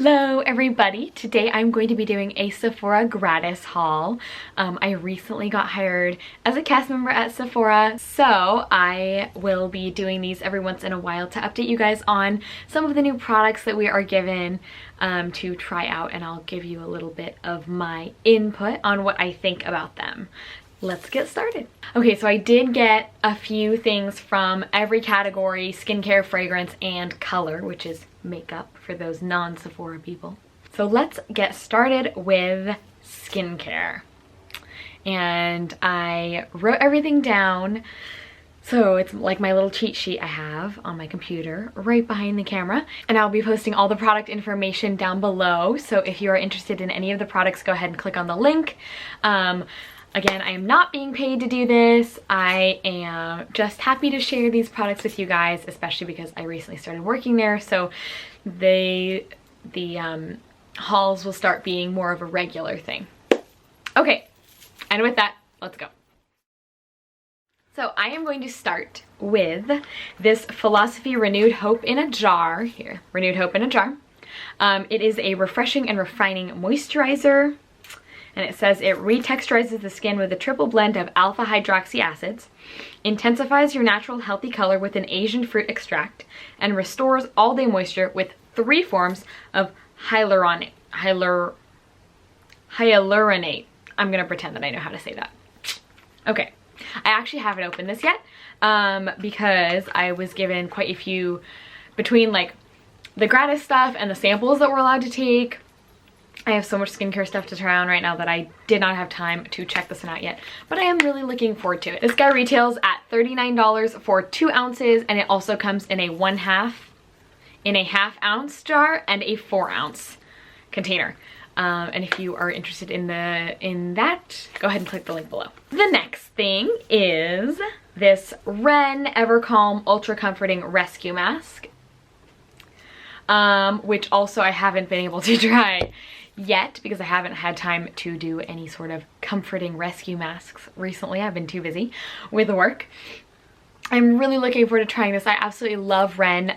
Hello everybody! Today I'm going to be doing a Sephora Gratis haul. I recently got hired as a cast member at Sephora, so I will be doing these every once in a while to update you guys on some of the new products that we are given to try out, and I'll give you a little bit of my input on what I think about them. Let's get started. Okay, so I did get a few things from every category: skincare, fragrance, and color, which is makeup for those non-Sephora people. So let's get started with skincare. And I wrote everything down. So it's like my little cheat sheet I have on my computer right behind the camera. And I'll be posting all the product information down below. So if you are interested in any of the products, go ahead and click on the link. Again, I am not being paid to do this. I am just happy to share these products with you guys, especially because I recently started working there. So the hauls will start being more of a regular thing. Okay, and with that, let's go. So I am going to start with this Philosophy Renewed Hope in a Jar. Here, Renewed Hope in a Jar. It is a refreshing and refining moisturizer. And it says it retexturizes the skin with a triple blend of alpha hydroxy acids, intensifies your natural healthy color with an Asian fruit extract, and restores all-day moisture with 3 forms of hyaluronate. I'm gonna pretend that I know how to say that. Okay, I actually haven't opened this yet because I was given quite a few between like the gratis stuff and the samples that we're allowed to take. I have so much skincare stuff to try on right now that I did not have time to check this one out yet, but I am really looking forward to it. This guy retails at $39 for 2 ounces, and it also comes in a half ounce jar and a 4 ounce container. And if you are interested in that, go ahead and click the link below. The next thing is this Ren Evercalm Ultra Comforting Rescue Mask, which also I haven't been able to try yet because I haven't had time to do any sort of comforting rescue masks recently. I've been too busy with work. I'm really looking forward to trying this. I absolutely love Ren.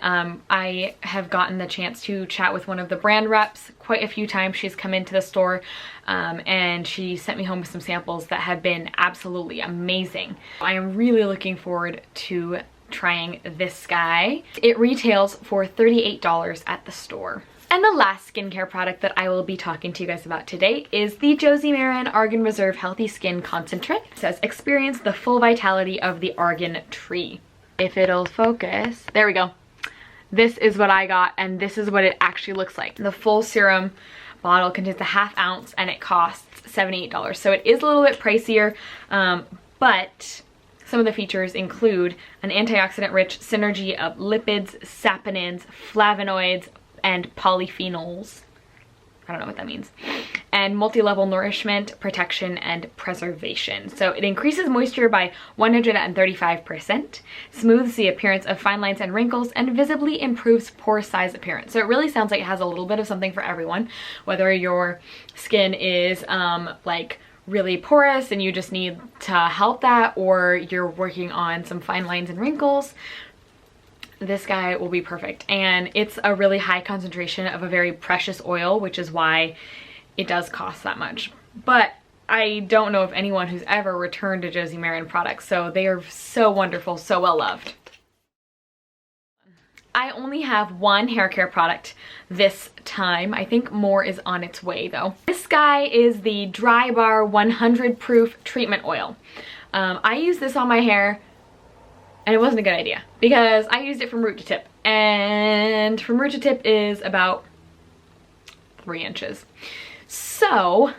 I have gotten the chance to chat with one of the brand reps quite a few times. She's come into the store and she sent me home with some samples that have been absolutely amazing. I am really looking forward to trying this guy. It retails for $38 at the store. And the last skincare product that I will be talking to you guys about today is the Josie Maran Argan Reserve Healthy Skin Concentrate. It says, experience the full vitality of the argan tree. If it'll focus, there we go. This is what I got, and this is what it actually looks like. The full serum bottle contains a half ounce and it costs $78. So it is a little bit pricier, but some of the features include an antioxidant-rich synergy of lipids, saponins, flavonoids, and polyphenols. I don't know what that means. And multi-level nourishment, protection, and preservation. So it increases moisture by 135%, smooths the appearance of fine lines and wrinkles, and visibly improves pore size appearance. So it really sounds like it has a little bit of something for everyone, whether your skin is like really porous and you just need to help that, or you're working on some fine lines and wrinkles. This guy will be perfect. And it's a really high concentration of a very precious oil, which is why it does cost that much. But I don't know of anyone who's ever returned to Josie Maran products, so they are so wonderful, so well loved. I only have one hair care product this time. I think more is on its way though. This guy is the Dry Bar 100 Proof Treatment Oil. I use this on my hair, and it wasn't a good idea because I used it from root to tip, and from root to tip is about 3 inches. So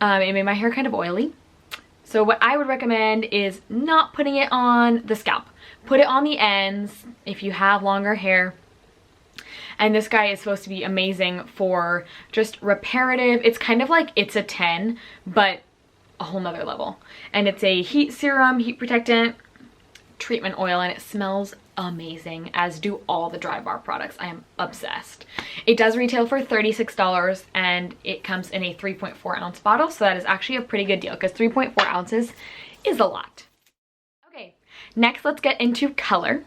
it made my hair kind of oily. So what I would recommend is not putting it on the scalp. Put it on the ends if you have longer hair. And this guy is supposed to be amazing for just reparative. It's kind of like It's a 10, but a whole nother level. And it's a heat serum, heat protectant, treatment oil, and it smells amazing, as do all the Dry Bar products. I am obsessed. It does retail for $36 and it comes in a 3.4 ounce bottle, so that is actually a pretty good deal because 3.4 ounces is a lot. Okay, next let's get into color.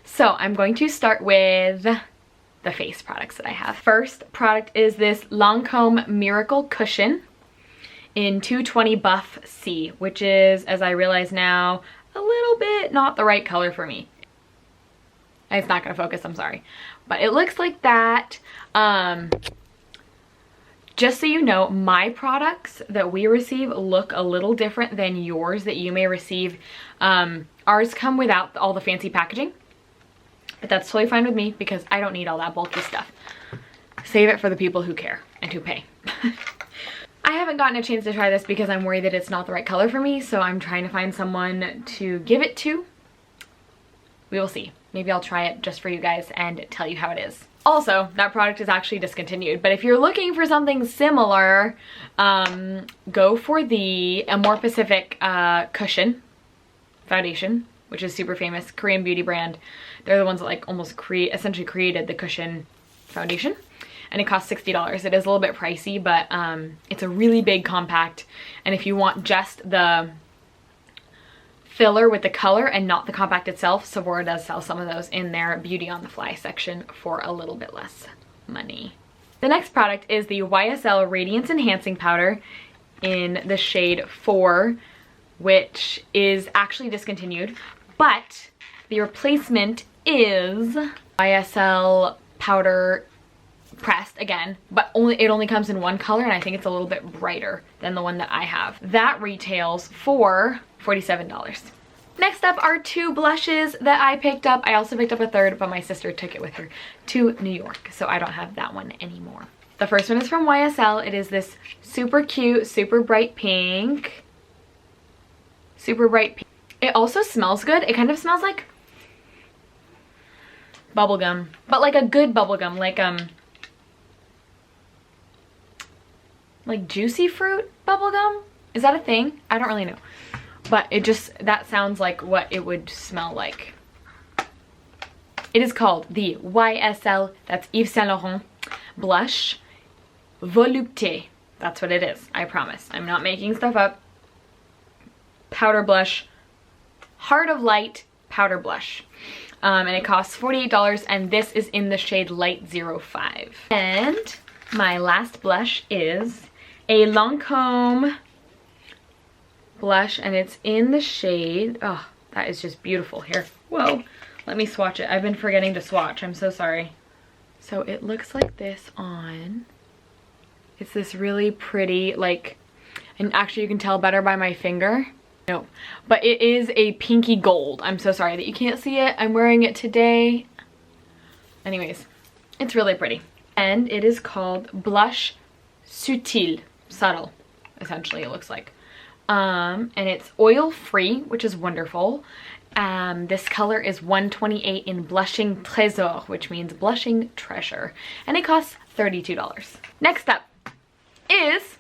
So I'm going to start with the face products that I have. First product is this Lancome Miracle Cushion in 220 Buff C, which is, as I realize now, a little bit not the right color for me. It's not gonna focus, I'm sorry. But it looks like that. Just so you know, my products that we receive look a little different than yours that you may receive. Ours come without all the fancy packaging, but that's totally fine with me because I don't need all that bulky stuff. Save it for the people who care and who pay. I haven't gotten a chance to try this because I'm worried that it's not the right color for me, so I'm trying to find someone to give it to. We will see. Maybe I'll try it just for you guys and tell you how it is. Also, that product is actually discontinued, but if you're looking for something similar, go for the Amore Pacific Cushion Foundation, which is super famous, Korean beauty brand. They're the ones that like almost essentially created the Cushion Foundation, and it costs $60. It is a little bit pricey, but it's a really big compact, and if you want just the filler with the color and not the compact itself, Sephora does sell some of those in their Beauty on the Fly section for a little bit less money. The next product is the YSL Radiance Enhancing Powder in the shade 4, which is actually discontinued, but the replacement is YSL powder pressed again, but it only comes in one color, and I think it's a little bit brighter than the one that I have. That retails for $47. Next up are 2 blushes that I picked up. I also picked up a third, but my sister took it with her to New York, so I don't have that one anymore. The first one is from YSL. It is this super cute, super bright pink. Super bright pink. It also smells good. It kind of smells like bubblegum, but like a good bubblegum, like juicy fruit bubblegum. Is that a thing? I don't really know. But that sounds like what it would smell like. It is called the YSL, that's Yves Saint Laurent, Blush Volupté. That's what it is, I promise. I'm not making stuff up. Powder blush, Heart of Light powder blush. And it costs $48, and this is in the shade Light 05. And my last blush is a Lancome blush, and it's in the shade, oh, that is just beautiful. Here, whoa, let me swatch it. I've been forgetting to swatch, I'm so sorry. So it looks like this on. It's this really pretty, like, and actually you can tell better by my finger. No, but it is a pinky gold. I'm so sorry that you can't see it. I'm wearing it today. Anyways, it's really pretty. And it is called Blush Subtil, subtle, essentially it looks like. And it's oil free, which is wonderful. This color is 128 in Blushing Trésor, which means blushing treasure, and it costs $32. Next up is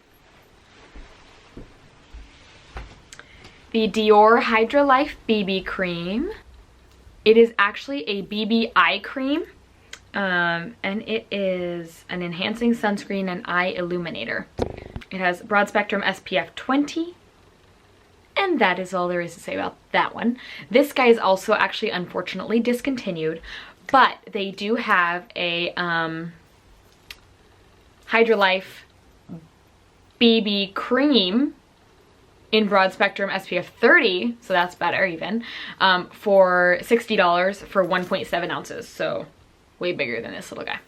the Dior Hydra Life BB Cream. It is actually a BB eye cream, and it is an enhancing sunscreen and eye illuminator. It has broad spectrum SPF 20. And that is all there is to say about that one. This guy is also actually unfortunately discontinued, but they do have a Hydra Life BB cream in broad spectrum SPF 30, so that's better even, for $60 for 1.7 ounces, so way bigger than this little guy,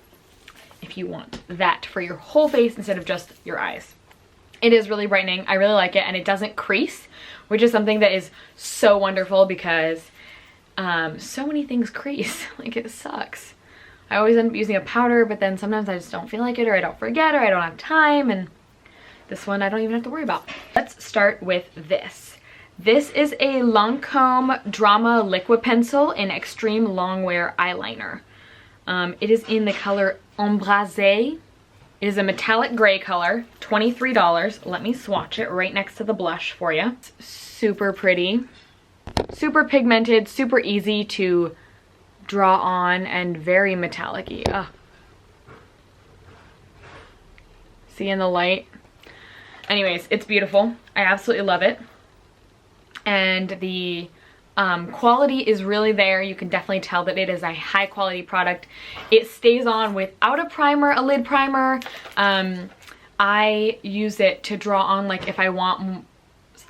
if you want that for your whole face instead of just your eyes. It is really brightening. I really like it, and it doesn't crease, which is something that is so wonderful because so many things crease. Like, it sucks. I always end up using a powder, but then sometimes I just don't feel like it, or I don't forget, or I don't have time, and this one I don't even have to worry about. Let's start with this. This is a Lancome Drama Liquid Pencil in Extreme Longwear Eyeliner. It is in the color Embrasé. It is a metallic gray color, $23. Let me swatch it right next to the blush for you. It's super pretty, super pigmented, super easy to draw on, and very metallic-y. Ugh. See in the light? Anyways, it's beautiful. I absolutely love it. And the Quality is really there. You can definitely tell that it is a high quality product. It stays on without a primer, a lid primer. I use it to draw on, like if I want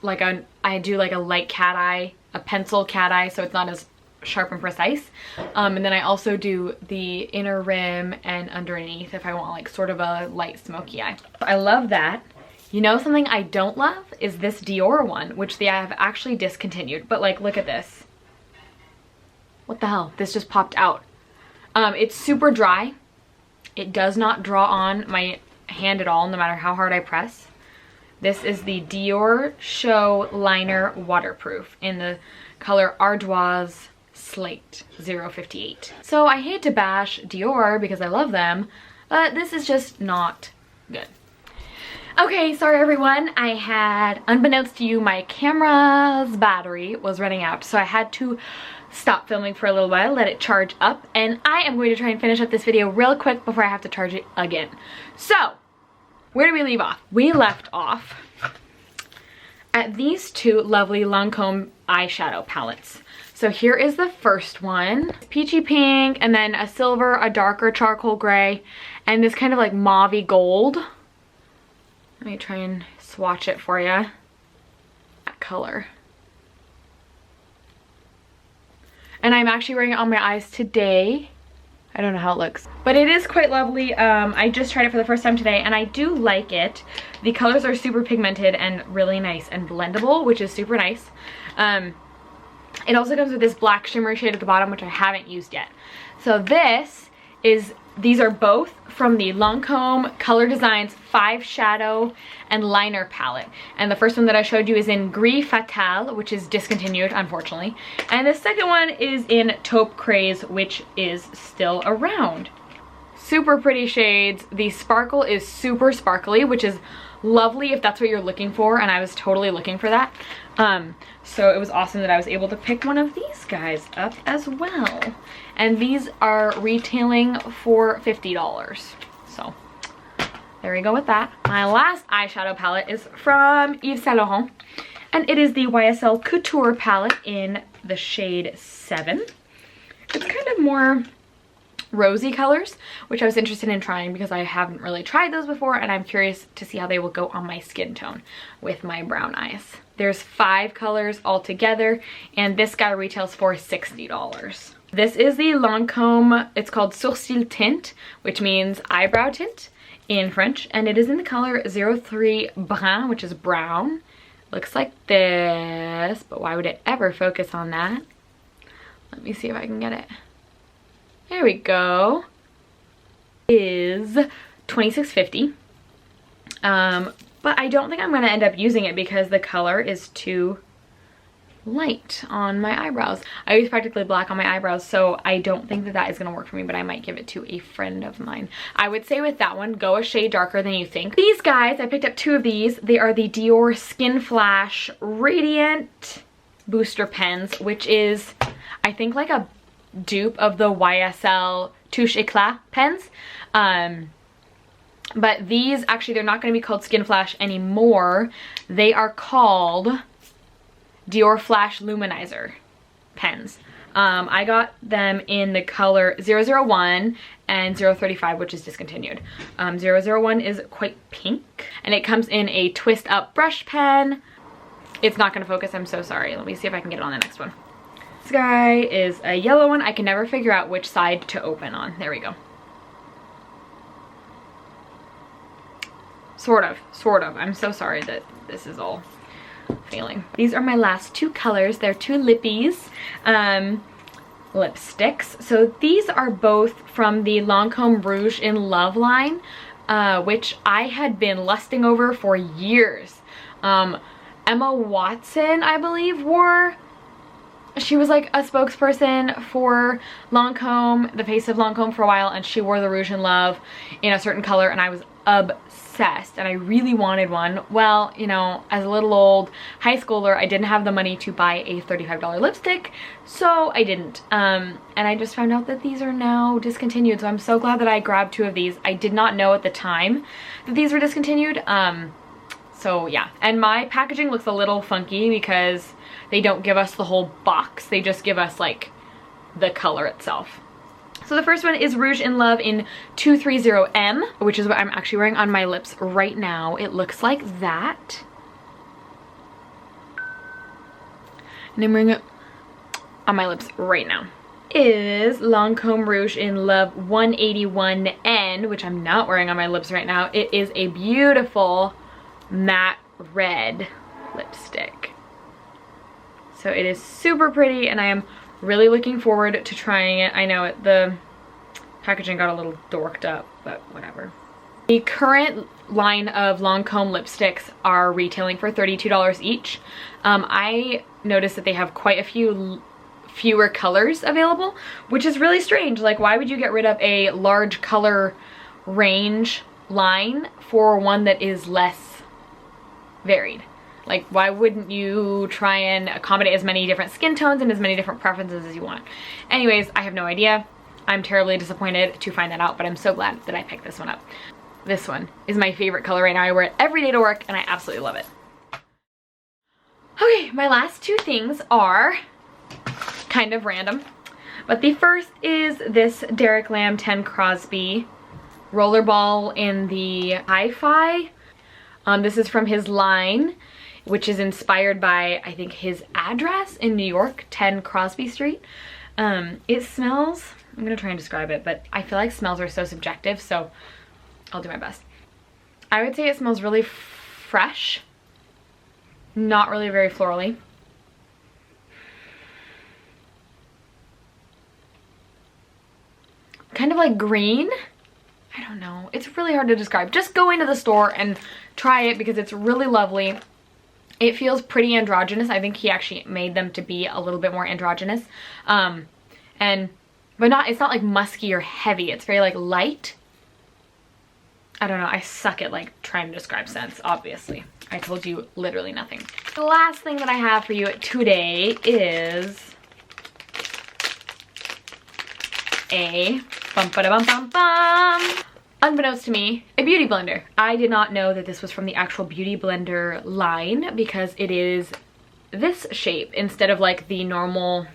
like I do like a light cat eye, a pencil cat eye, so it's not as sharp and precise. And then I also do the inner rim and underneath if I want like sort of a light smoky eye. I love that. You know, something I don't love is this Dior one, which they have actually discontinued. But like, look at this. What the hell? This just popped out. It's super dry. It does not draw on my hand at all, no matter how hard I press. This is the Dior Show Liner Waterproof in the color Ardoise Slate 058. So I hate to bash Dior because I love them, but this is just not good. Okay, sorry everyone. I had, unbeknownst to you, my camera's battery was running out, so I had to stop filming for a little while, let it charge up, and I am going to try and finish up this video real quick before I have to charge it again. So, where do we leave off? We left off at these two lovely Lancome eyeshadow palettes. So here is the first one. Peachy pink, and then a silver, a darker charcoal gray, and this kind of like mauve-y gold. Let me try and swatch it for you. That color. And I'm actually wearing it on my eyes today. I don't know how it looks, but it is quite lovely. I just tried it for the first time today and I do like it. The colors are super pigmented and really nice and blendable, which is super nice. It also comes with this black shimmery shade at the bottom, which I haven't used yet. So these are both from the Lancome Color Designs 5 Shadow and Liner palette. And the first one that I showed you is in Gris Fatal, which is discontinued, unfortunately. And the second one is in Taupe Craze, which is still around. Super pretty shades. The sparkle is super sparkly, which is lovely if that's what you're looking for, and I was totally looking for that. So it was awesome that I was able to pick one of these guys up as well. And these are retailing for $50. So there we go with that. My last eyeshadow palette is from Yves Saint Laurent, and it is the YSL Couture palette in the shade 7. It's kind of more rosy colors, which I was interested in trying because I haven't really tried those before, and I'm curious to see how they will go on my skin tone with my brown eyes. There's 5 colors altogether, and this guy retails for $60. This is the Lancome, it's called Sourcil Tint, which means eyebrow tint in French, and it is in the color 03 Brun, which is brown. Looks like this, but why would it ever focus on that? Let me see if I can get it. There we go. Is $26.50. But I don't think I'm gonna end up using it because the color is too light on my eyebrows. I use practically black on my eyebrows, so I don't think that that is gonna work for me, but I might give it to a friend of mine. I would say with that one, go a shade darker than you think. These guys, I picked up 2 of these. They are the Dior Skin Flash Radiant Booster Pens, which is, I think, like a dupe of the YSL Touche Eclat pens. But these, actually, they're not going to be called Skin Flash anymore. They are called Dior Flash Luminizer pens. I got them in the color 001 and 035, which is discontinued. 001 is quite pink, and it comes in a twist up brush pen. It's not going to focus, I'm so sorry. Let me see if I can get it on the next one. This guy is a yellow one. I can never figure out which side to open on. There we go. Sort of. I'm so sorry that this is all failing. These are my last 2 colors. They're 2 lippies, lipsticks. So these are both from the Lancome Rouge in Love line, which I had been lusting over for years. Emma Watson, I believe, wore. She was like a spokesperson for Lancome, the face of Lancome, for a while, and she wore the Rouge in Love in a certain color, and I was obsessed, and I really wanted one. Well, you know, as a little old high schooler, I didn't have the money to buy a $35 lipstick, so I didn't. And I just found out that these are now discontinued, so I'm so glad that I grabbed 2 of these. I did not know at the time that these were discontinued, so So yeah, and my packaging looks a little funky because they don't give us the whole box. They just give us like the color itself. So the first one is Rouge in Love in 230M, which is what I'm actually wearing on my lips right now. It looks like that. And I'm wearing it on my lips right now. Is Lancome Rouge in Love 181N, which I'm not wearing on my lips right now. It is a beautiful matte red lipstick. So it is super pretty, and I am really looking forward to trying it. I know the packaging got a little dorked up, but whatever. The current line of Lancome lipsticks are retailing for $32 each. I noticed that they have quite a few fewer colors available, which is really strange. Like, why would you get rid of a large color range line for one that is less varied? Like, why wouldn't you try and accommodate as many different skin tones and as many different preferences as you want? Anyways, I have no idea. I'm terribly disappointed to find that out, but I'm so glad that I picked this one up. This one is my favorite color right now. I wear it every day to work, and I absolutely love it. Okay, my last two things are kind of random, but the first is this Derek Lam 10 Crosby rollerball in the hi-fi. This is from his line, which is inspired by, I think, his address in New York, 10 Crosby Street. It smells, I'm gonna try and describe it, but I feel like smells are so subjective, so I'll do my best. I would say it smells really fresh, not really very florally. Kind of like green. I don't know. It's really hard to describe. Just go into the store and try it because it's really lovely. It feels pretty androgynous. I think he actually made them to be a little bit more androgynous. But it's not like musky or heavy. It's very like light. I don't know. I suck at like trying to describe scents, obviously. I told you literally nothing. The last thing that I have for you today is a unbeknownst to me, a beauty blender. I did not know that this was from the actual beauty blender line because it is this shape instead of like the normal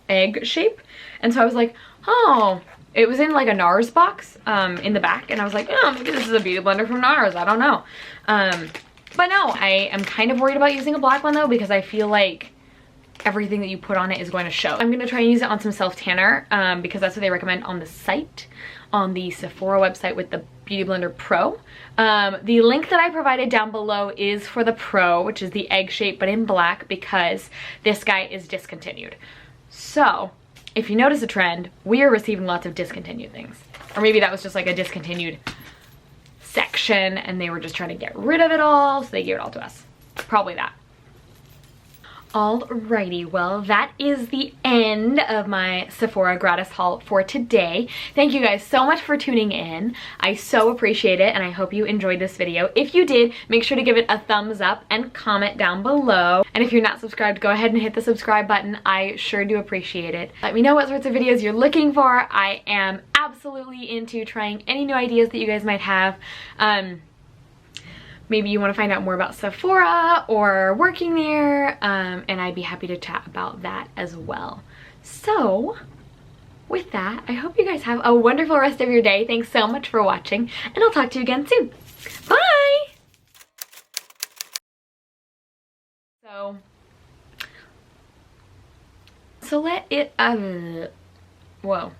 egg shape. And so I was like, oh, it was in like a NARS box in the back, and I was like, oh, maybe this is a beauty blender from NARS, I don't know. But no, I am kind of worried about using a black one though, because I feel like everything that you put on it is going to show. I'm gonna try and use it on some self tanner because that's what they recommend on the site, on the Sephora website with the Beauty Blender Pro. The link that I provided down below is for the Pro, which is the egg shape but in black, because this guy is discontinued. So if you notice a trend, we are receiving lots of discontinued things. Or maybe that was just like a discontinued section and they were just trying to get rid of it all, so they gave it all to us. Probably that. Alrighty, well, that is the end of my Sephora Gratis haul for today. Thank you guys so much for tuning in. I so appreciate it, and I hope you enjoyed this video. If you did, make sure to give it a thumbs up and comment down below. And if you're not subscribed, go ahead and hit the subscribe button. I sure do appreciate it. Let me know what sorts of videos you're looking for. I am absolutely into trying any new ideas that you guys might have. Maybe you want to find out more about Sephora or working there, and I'd be happy to chat about that as well. So with that, I hope you guys have a wonderful rest of your day. Thanks so much for watching, and I'll talk to you again soon. Bye! So let it, whoa.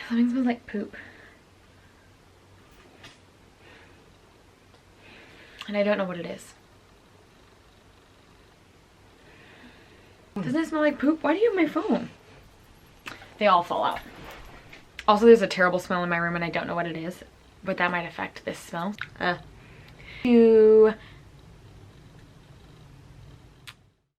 Something smells like poop. And I don't know what it is. Doesn't it smell like poop? Why do you have my phone? They all fall out. Also, there's a terrible smell in my room and I don't know what it is, but that might affect this smell. To